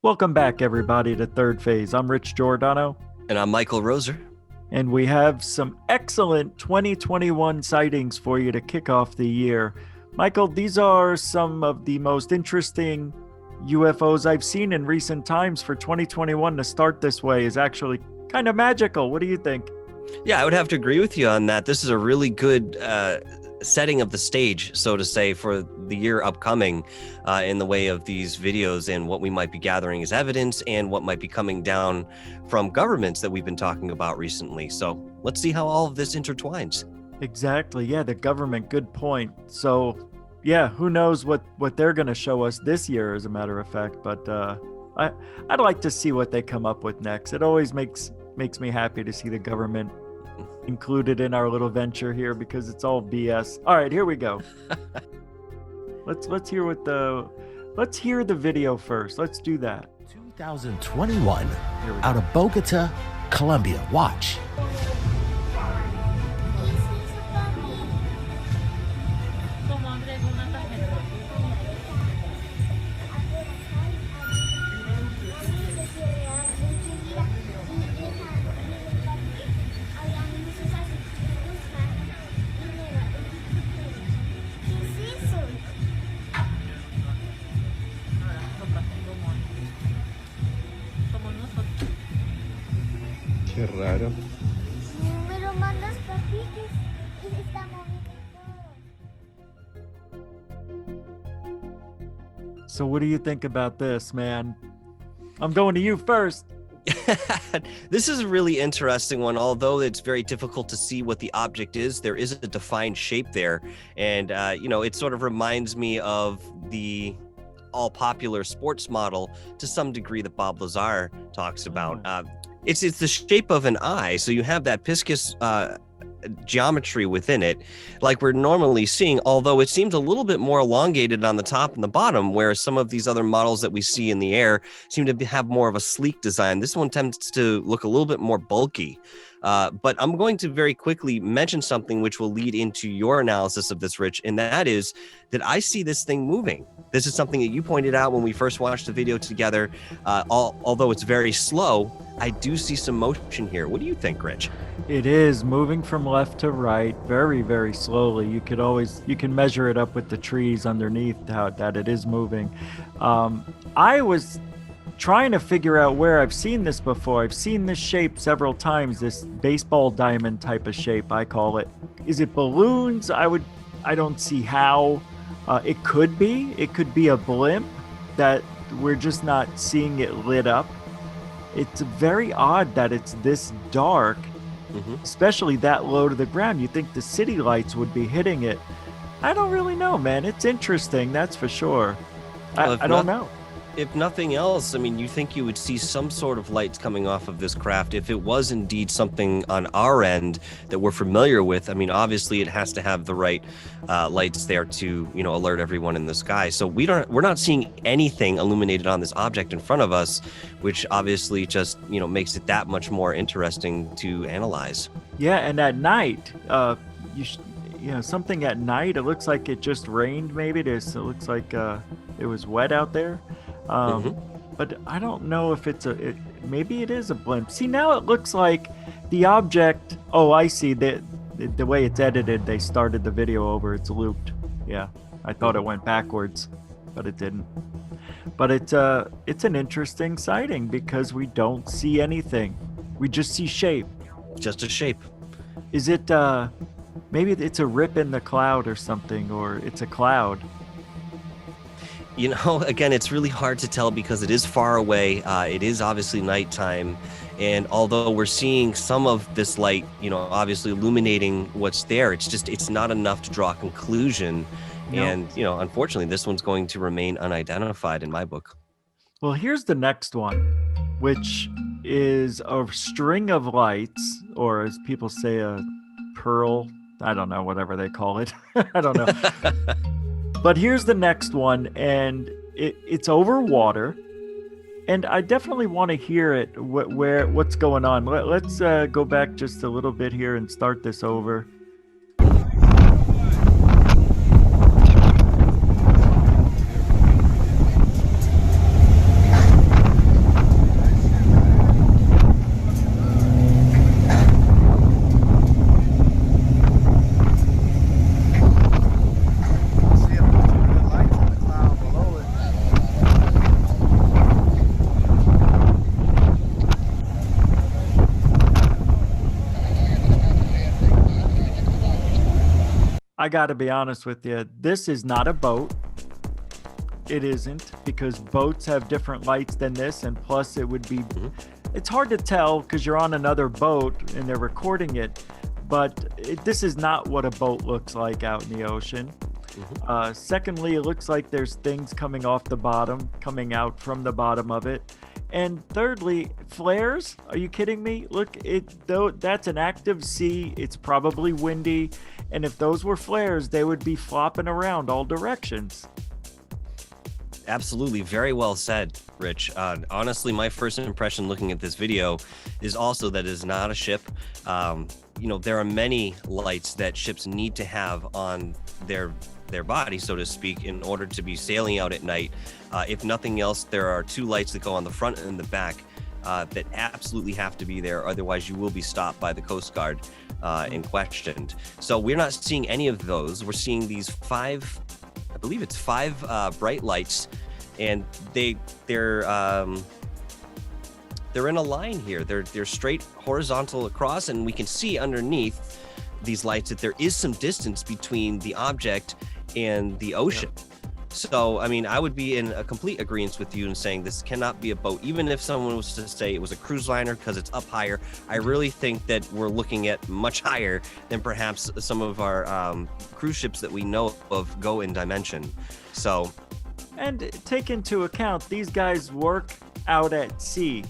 Welcome back, everybody, to Third Phase. I'm Rich Giordano. And I'm Michael Roser. And we have some excellent 2021 sightings for you to kick off the year. Michael, these are some of the most interesting UFOs I've seen in recent times. For 2021 to start this way is actually kind of magical. What do you think? Yeah, I would have to agree with you on that. This is a really good setting of the stage, so to say, for the year upcoming in the way of these videos and what we might be gathering as evidence and what might be coming down from governments that we've been talking about recently. So let's see how all of this intertwines. Exactly. Yeah, the government. Good point. So, yeah, who knows what they're going to show us this year, as a matter of fact. But I'd like to see what they come up with next. It always makes me happy to see the government included in our little venture here, because it's all BS. All right, here we go. Let's hear the video first. Let's do that. 2021 out of Bogota, Colombia. Watch. Qué raro. Me lo mandas, papi, que está moviendo. So what do you think about this, man? I'm going to you first. This is a really interesting one. Although it's very difficult to see what the object is, there is a defined shape there. And, it sort of reminds me of the all popular sports model to some degree that Bob Lazar talks about. It's the shape of an eye. So you have that viscous geometry within it, like we're normally seeing, although it seems a little bit more elongated on the top and the bottom, whereas some of these other models that we see in the air seem to have more of a sleek design. This one tends to look a little bit more bulky. But I'm going to very quickly mention something which will lead into your analysis of this, Rich, and that is that I see this thing moving. This is something that you pointed out when we first watched the video together. Although it's very slow, I do see some motion here. What do you think, Rich? It is moving from left to right very, very slowly. You can measure it up with the trees underneath that it is moving. I was trying to figure out where I've seen this before. I've seen this shape several times, this baseball diamond type of shape, I call it. Is it balloons? I don't see how. It could be a blimp that we're just not seeing it lit up. It's very odd that it's this dark, especially that low to the ground. You think the city lights would be hitting it. I don't really know, man. It's interesting, that's for sure. I don't know. If nothing else, I mean, you think you would see some sort of lights coming off of this craft if it was indeed something on our end that we're familiar with. I mean, obviously it has to have the right lights there to, alert everyone in the sky. So we're not seeing anything illuminated on this object in front of us, which obviously just, makes it that much more interesting to analyze. Yeah, and at night, something at night, it looks like it just rained maybe. It looks like it was wet out there. But I don't know if maybe it is a blimp. See, now it looks like the object. Oh, I see. The way it's edited, they started the video over. It's looped. Yeah, I thought it went backwards, but it didn't. But it's an interesting sighting because we don't see anything. We just see shape. Just a shape. Is it maybe it's a rip in the cloud or something, or it's a cloud? Again, it's really hard to tell because it is far away. It is obviously nighttime. And although we're seeing some of this light, obviously illuminating what's there, it's not enough to draw a conclusion. No. And, unfortunately, this one's going to remain unidentified in my book. Well, here's the next one, which is a string of lights, or as people say, a pearl. I don't know, whatever they call it. I don't know. But here's the next one, and it's over water, and I definitely want to hear it. What's going on? Let's go back just a little bit here and start this over. I got to be honest with you. This is not a boat. It isn't, because boats have different lights than this, and plus it would be it's hard to tell because you're on another boat and they're recording it, but this is not what a boat looks like out in the ocean. Secondly, it looks like there's things coming off the bottom, coming out from the bottom of it. And thirdly, flares? Are you kidding me? Look, that's an active sea. It's probably windy, and if those were flares, they would be flopping around all directions. Absolutely. Very well said, Rich. Honestly, my first impression looking at this video is also that it is not a ship. There are many lights that ships need to have on their body, so to speak, in order to be sailing out at night. If nothing else, there are 2 lights that go on the front and the back that absolutely have to be there. Otherwise, you will be stopped by the Coast Guard and questioned. So we're not seeing any of those. We're seeing these 5, I believe it's 5 bright lights, and they're in a line here. They're straight horizontal across, and we can see underneath these lights that there is some distance between the object and the ocean. So, I mean, I would be in a complete agreement with you in saying this cannot be a boat. Even if someone was to say it was a cruise liner because it's up higher, I really think that we're looking at much higher than perhaps some of our cruise ships that we know of go in dimension. So, and take into account, these guys work out at sea.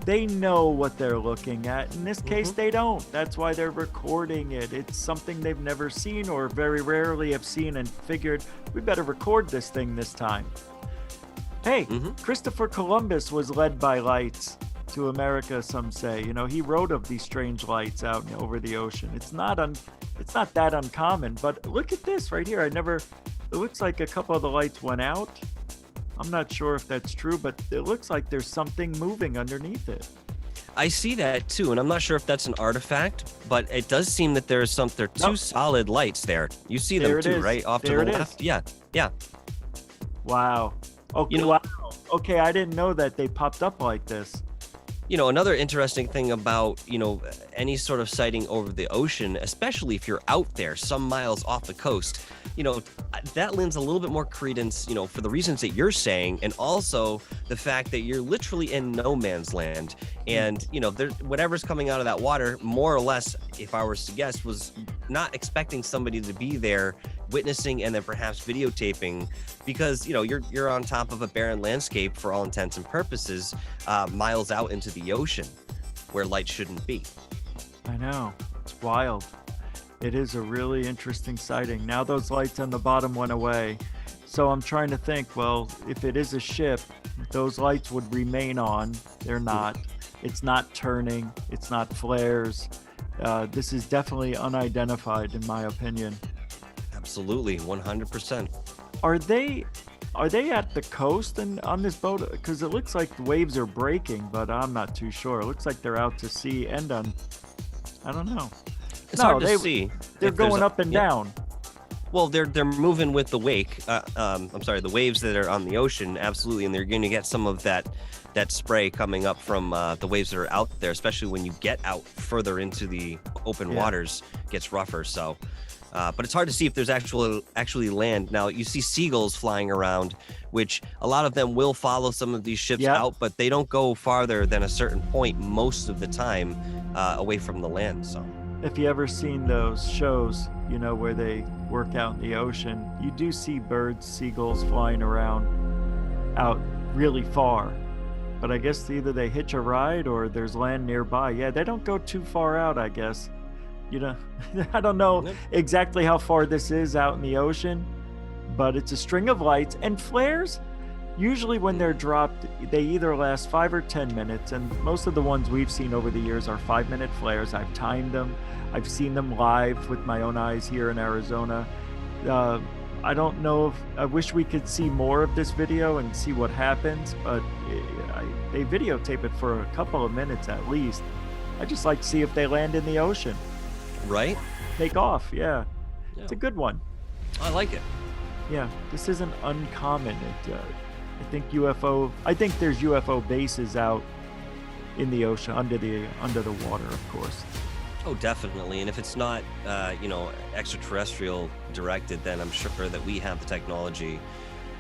They know what they're looking at. In this case, they don't. That's why they're recording it. It's something they've never seen or very rarely have seen, and figured we better record this thing this time. Hey, Christopher Columbus was led by lights to America, some say. He wrote of these strange lights out over the ocean. It's not that uncommon, but look at this right here. It looks like a couple of the lights went out. I'm not sure if that's true, but it looks like there's something moving underneath it. I see that too, and I'm not sure if that's an artifact, but it does seem that there are 2 solid lights there. You see them too, right? Off to the left? Yeah. Wow. Okay, wow. Okay, I didn't know that they popped up like this. Another interesting thing about, any sort of sighting over the ocean, especially if you're out there some miles off the coast, that lends a little bit more credence, for the reasons that you're saying, and also the fact that you're literally in no man's land. And, whatever's coming out of that water, more or less, if I was to guess, was not expecting somebody to be there witnessing and then perhaps videotaping, because you're on top of a barren landscape for all intents and purposes, miles out into the ocean where light shouldn't be. I know, it's wild. It is a really interesting sighting. Now those lights on the bottom went away, so I'm trying to think, well, if it is a ship, those lights would remain on. They're not. It's not turning. It's not flares. This is definitely unidentified, in my opinion. Absolutely, 100%. Are they at the coast and on this boat? Because it looks like the waves are breaking, but I'm not too sure. It looks like they're out to sea and on. I don't know. It's hard to see. They're going up and down. Well, they're moving with the wake. The waves that are on the ocean, absolutely, and they're going to get some of that spray coming up from the waves that are out there, especially when you get out further into the open waters. It gets rougher. So. But it's hard to see if there's actually land. Now, you see seagulls flying around, which a lot of them will follow some of these ships out, but they don't go farther than a certain point most of the time away from the land. So, if you ever seen those shows, where they work out in the ocean, you do see birds, seagulls flying around out really far. But I guess either they hitch a ride or there's land nearby. Yeah, they don't go too far out, I guess. I don't know exactly how far this is out in the ocean, but it's a string of lights. And flares, usually when they're dropped, they either last 5 or 10 minutes, and most of the ones we've seen over the years are 5-minute flares. I've timed them. I've seen them live with my own eyes here in Arizona. I don't know I wish we could see more of this video and see what happens, but they videotape it for a couple of minutes at least. I just like to see if they land in the ocean. Right? Take off, yeah. It's a good one. I like it. Yeah, this isn't uncommon. I think there's UFO bases out in the ocean, under the water, of course. Oh, definitely. And if it's not, extraterrestrial directed, then I'm sure that we have the technology.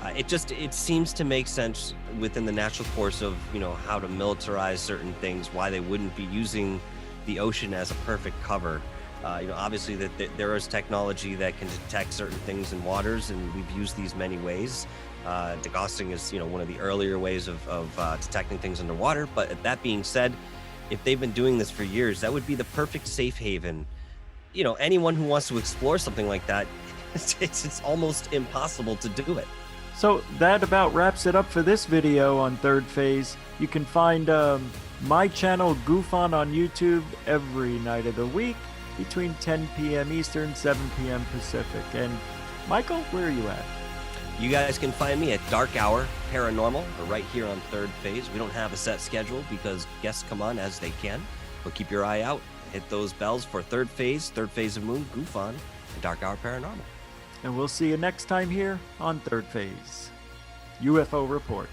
It seems to make sense within the natural course of, how to militarize certain things, why they wouldn't be using the ocean as a perfect cover. Obviously that there is technology that can detect certain things in waters, and we've used these many ways. Degaussing is, one of the earlier ways of detecting things underwater. But that being said, if they've been doing this for years, that would be the perfect safe haven. Anyone who wants to explore something like that, it's almost impossible to do it. So that about wraps it up for this video on Third Phase. You can find my channel GUFON on YouTube every night of the week between 10 p.m. Eastern, 7 p.m. Pacific. And Michael, where are you at? You guys can find me at Dark Hour Paranormal, or right here on Third Phase. We don't have a set schedule because guests come on as they can, but keep your eye out. Hit those bells for Third Phase of Moon, GUFON, and Dark Hour Paranormal. And we'll see you next time here on Third Phase. UFO Report.